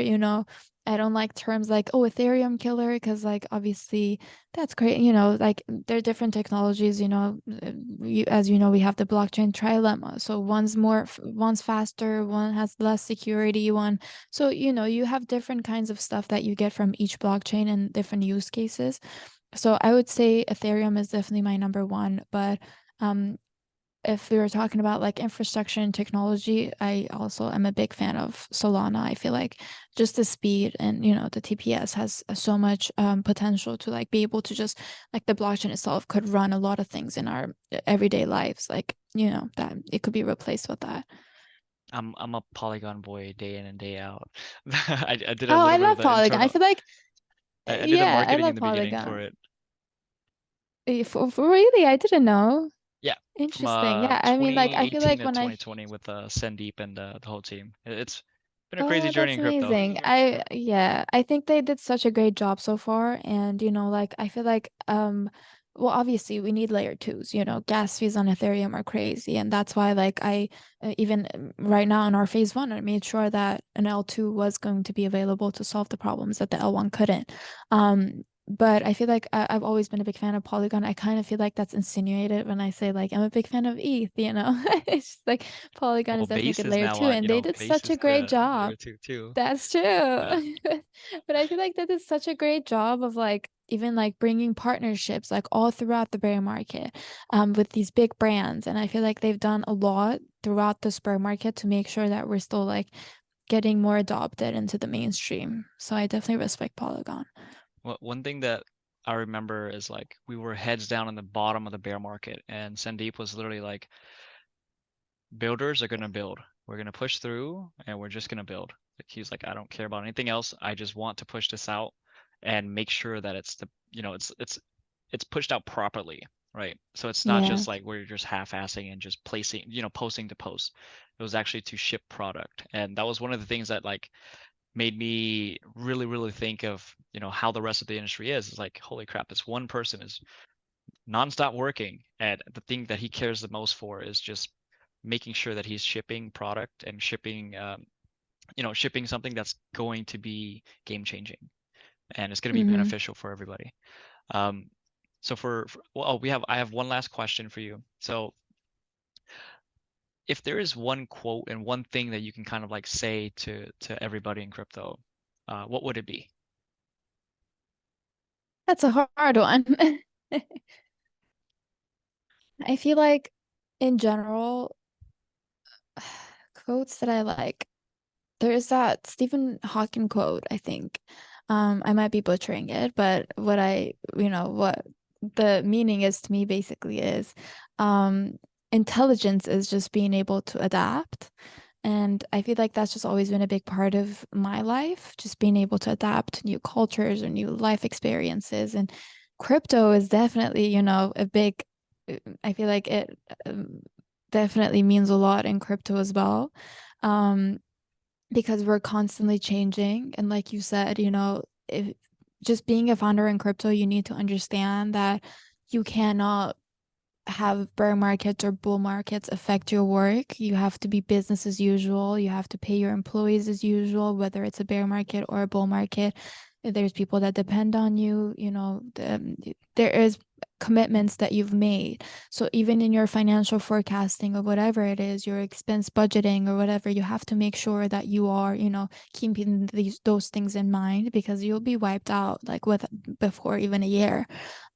I don't like terms like, oh, Ethereum killer, because like obviously that's great. Like they're different technologies, as you know, we have the blockchain trilemma. So one's faster, one has less security, one so, you have different kinds of stuff that you get from each blockchain and different use cases. So I would say Ethereum is definitely my number one. But um, if we were talking about like infrastructure and technology, I also am a big fan of Solana. I feel like just the speed and, the TPS has so much potential to like be able to just like the blockchain itself could run a lot of things in our everyday lives. Like, that it could be replaced with that. I'm a Polygon boy day in and day out. I did a Oh, I little bit of love the Polygon. I internal. feel like I did the yeah, I marketing in love the beginning for Polygon. it. For really, I didn't know. Yeah, from Interesting. Yeah, I mean, like, I feel 2018 like to when I 2020 with Sandeep and the whole team. It's been a crazy Oh, journey that's in crypto. amazing. Yeah, I think they did such a great job so far. And, like I feel like well, obviously we need layer twos, gas fees on Ethereum are crazy. And that's why like I even right now in our phase one, I made sure that an L2 was going to be available to solve the problems that the L1 couldn't. But I feel like I've always been a big fan of Polygon. I kind of feel like that's insinuated when I say like I'm a big fan of ETH. It's just like Polygon Well, is definitely a base good is layer now two, and they did base such a is great layer job. two too. That's true. Yeah. But I feel like they did such a great job of like even like bringing partnerships like all throughout the bear market with these big brands. And I feel like they've done a lot throughout the bear market to make sure that we're still like getting more adopted into the mainstream. So I definitely respect Polygon. One thing that I remember is like we were heads down in the bottom of the bear market, and Sandeep was literally like, builders are gonna build. We're gonna push through and we're just gonna build. Like he's like, I don't care about anything else. I just want to push this out and make sure that it's pushed out properly, right? So it's not Yeah. just like where you're just half-assing and just placing, posting to post. It was actually to ship product. And that was one of the things that like made me really, really think of, how the rest of the industry is. It's like, holy crap, this one person is nonstop working, and the thing that he cares the most for is just making sure that he's shipping product and shipping something that's going to be game changing and it's going to be Mm-hmm. beneficial for everybody. Um, so I have one last question for you. So if there is one quote and one thing that you can kind of like say to everybody in crypto, what would it be? That's a hard one. I feel like in general, quotes that I like, there's that Stephen Hawking quote, I think. I might be butchering it, but what the meaning is to me basically is um, intelligence is just being able to adapt. And I feel like that's just always been a big part of my life, just being able to adapt to new cultures or new life experiences. And crypto is definitely, a big, I feel like it definitely means a lot in crypto as well. Um, because we're constantly changing. And like you said, if just being a founder in crypto, you need to understand that you cannot have bear markets or bull markets affect your work. You have to be business as usual. You have to pay your employees as usual, whether it's a bear market or a bull market. There's people that depend on you, there is commitments that you've made. So even in your financial forecasting or whatever it is, your expense budgeting or whatever, you have to make sure that you are, keeping those things in mind because you'll be wiped out like with before even a year.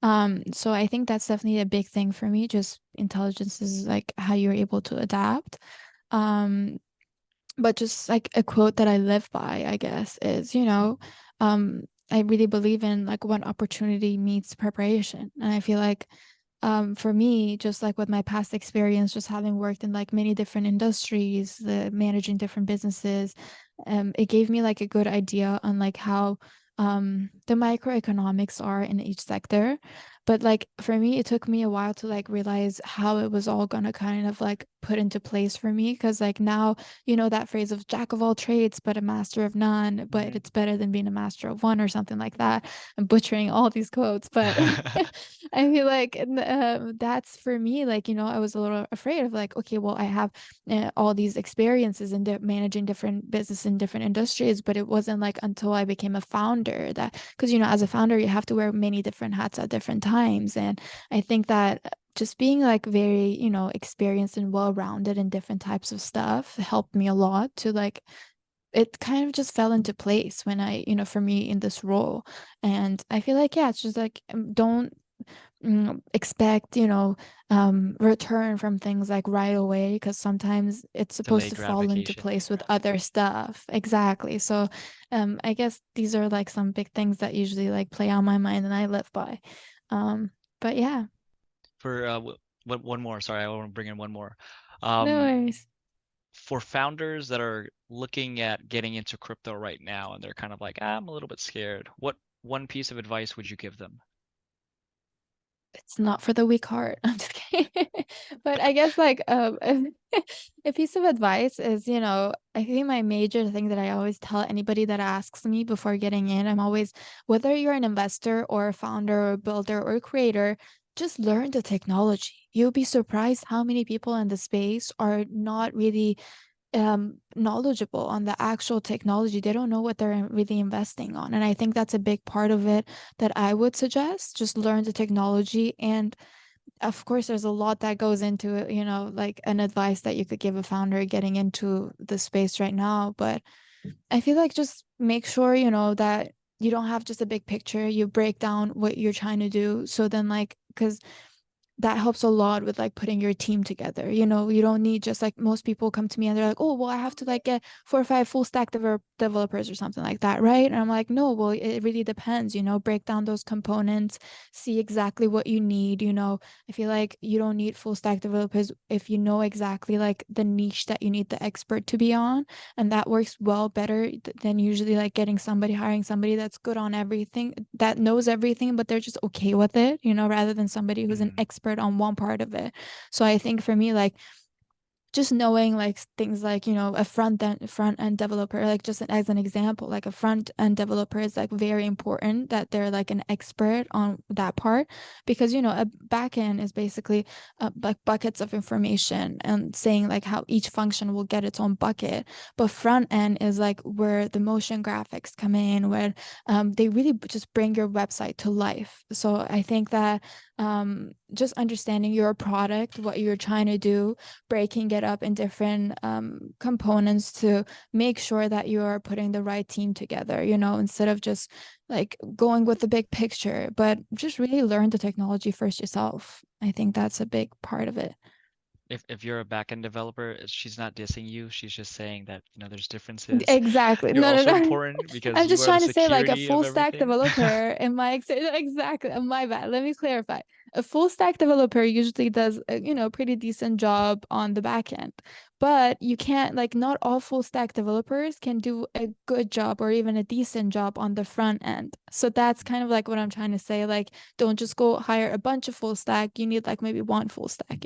So I think that's definitely a big thing for me. Just intelligence is like how you're able to adapt. Um, but just like a quote that I live by, I guess, is, um, I really believe in like when opportunity meets preparation. And I feel like for me, just like with my past experience, just having worked in like many different industries, managing different businesses, it gave me like a good idea on like how the microeconomics are in each sector. But like for me, it took me a while to like realize how it was all gonna kind of like put into place for me. Cause like now, that phrase of jack of all trades, but a master of none, but Mhm. it's better than being a master of one or something like that. I'm butchering all these quotes, but I feel like that's for me, like, I was a little afraid of like, okay, well, I have all these experiences in managing different business in different industries, but it wasn't like until I became a founder that, because, as a founder, you have to wear many different hats at different times. And I think that just being like very, experienced and well-rounded in different types of stuff helped me a lot to like it kind of just fell into place when for me in this role. And I feel like, yeah, it's just like don't expect, return from things like right away, because sometimes it's supposed Delayed to fall into gratification. place with other stuff. Exactly. So, I guess these are like some big things that usually like play on my mind and I live by. Um, but yeah, For one more, sorry, I want to bring in one more. no Um, worries. for founders that are looking at getting into crypto right now and they're kind of like, I'm a little bit scared. What one piece of advice would you give them? It's not for the weak heart. I'm just kidding. But I guess like a piece of advice is, I think my major thing that I always tell anybody that asks me before getting in, I'm always, whether you're an investor or a founder or a builder or a creator, just learn the technology. You'll be surprised how many people in the space are not really knowledgeable on the actual technology. They don't know what they're really investing on. And I think that's a big part of it that I would suggest. Just learn the technology. And of course, there's a lot that goes into it, like an advice that you could give a founder getting into the space right now. But I feel like just make sure, that you don't have just a big picture. You break down what you're trying to do. So then, like, because that helps a lot with like putting your team together. You don't need just like most people come to me and they're like, oh, well, I have to like get 4 or 5 full stack developers or something like that, right? And I'm like, no, well, it really depends, break down those components, see exactly what you need. I feel like you don't need full stack developers if you know exactly like the niche that you need the expert to be on. And that works well better than usually like hiring somebody that's good on everything, that knows everything, but they're just okay with it, rather than somebody who's an Mm, expert on one part of it. So I think for me, like just knowing like things like, a front end developer, like just as an example, like a front end developer is like very important that they're like an expert on that part, because a back end is basically like buckets of information and saying like how each function will get its own bucket. But front end is like where the motion graphics come in, where they really just bring your website to life. So I think that just understanding your product, what you're trying to do, breaking it up in different components to make sure that you're putting the right team together, instead of just like going with the big picture, but just really learn the technology first yourself. I think that's a big part of it. If you're a backend developer, she's not dissing you. She's just saying that, there's differences. Exactly. You're No, no, also no. important because I'm you just are the trying to say like a security of full stack everything. developer in my exactly. My bad. Let me clarify. A full stack developer usually does a, pretty decent job on the back end. But you can't, like, not all full stack developers can do a good job or even a decent job on the front end. So that's kind of like what I'm trying to say. Like, don't just go hire a bunch of full stack. You need like maybe one full stack.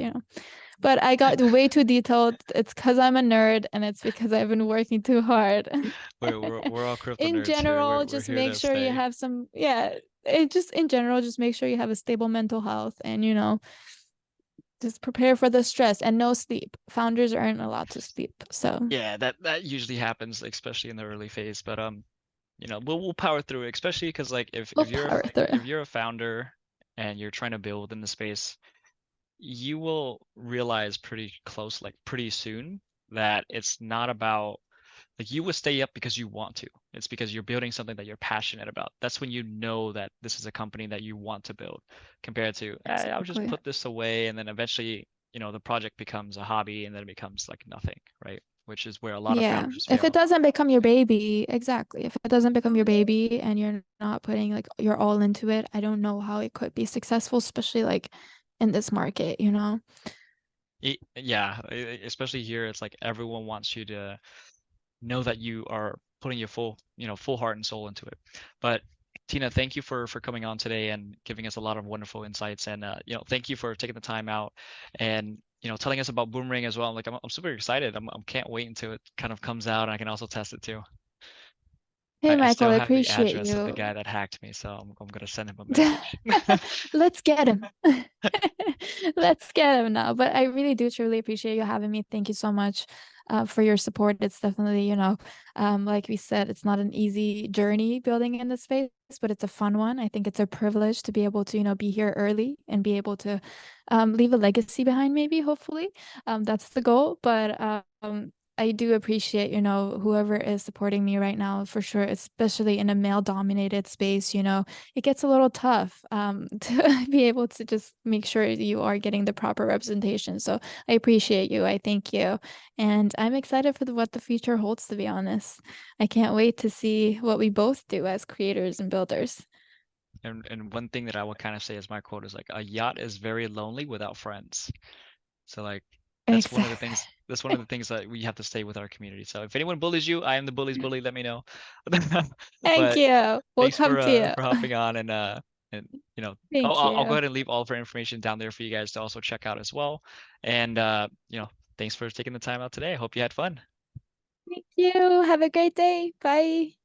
But I got way too detailed. It's because I'm a nerd and it's because I've been working too hard. We're all crypto In nerds here. general, We're just here make to sure you stay. have some, yeah, it just in general, just make sure you have a stable mental health and, just prepare for the stress and no sleep. Founders aren't allowed to sleep. So Yeah, that usually happens, especially in the early phase. But we'll power through it, especially because like if we'll if you're power through. if you're a founder and you're trying to build within the space, you will realize pretty soon that it's not about like you will stay up because you want to. It's because you're building something that you're passionate about. That's when you know that this is a company that you want to build, compared to, I'll just Exactly. put this away, and then eventually, the project becomes a hobby and then it becomes like nothing, right? Which is where a lot of Yeah. founders If it fail. doesn't become your baby, exactly. If it doesn't become your baby and you're not putting like your all into it, I don't know how it could be successful, especially like in this market. Yeah, especially here, it's like everyone wants you to know that you are putting your full heart and soul into it. But Tina, thank you for coming on today and giving us a lot of wonderful insights. And thank you for taking the time out and telling us about Boomerang as well. Like I'm super excited. I can't wait until it kind of comes out and I can also test it too. Hey, I Michael, still I have the appreciate address of the you. guy that hacked me, so I'm gonna send him a message. Let's get him. Let's get him now. But I really do truly appreciate you having me. Thank you so much for your support. It's definitely, like we said, it's not an easy journey building in this space, but it's a fun one. I think it's a privilege to be able to, be here early and be able to leave a legacy behind, maybe, hopefully. That's the goal. But I do appreciate, whoever is supporting me right now for sure, especially in a male dominated space, it gets a little tough to be able to just make sure you are getting the proper representation. So I appreciate you. I thank you. And I'm excited for what the future holds, to be honest. I can't wait to see what we both do as creators and builders. And one thing that I would kind of say as my quote is like a yacht is very lonely without friends. So like that's one of the Exactly. things that's one of the things that we have to stay with our community. So if anyone bullies you, I am the bully's bully, let me know. Thank But you. We'll thanks come to you. for hopping on and Thank I'll go you. ahead and leave all of our information down there for you guys to also check out as well. And thanks for taking the time out today. I hope you had fun. Thank you. Have a great day. Bye.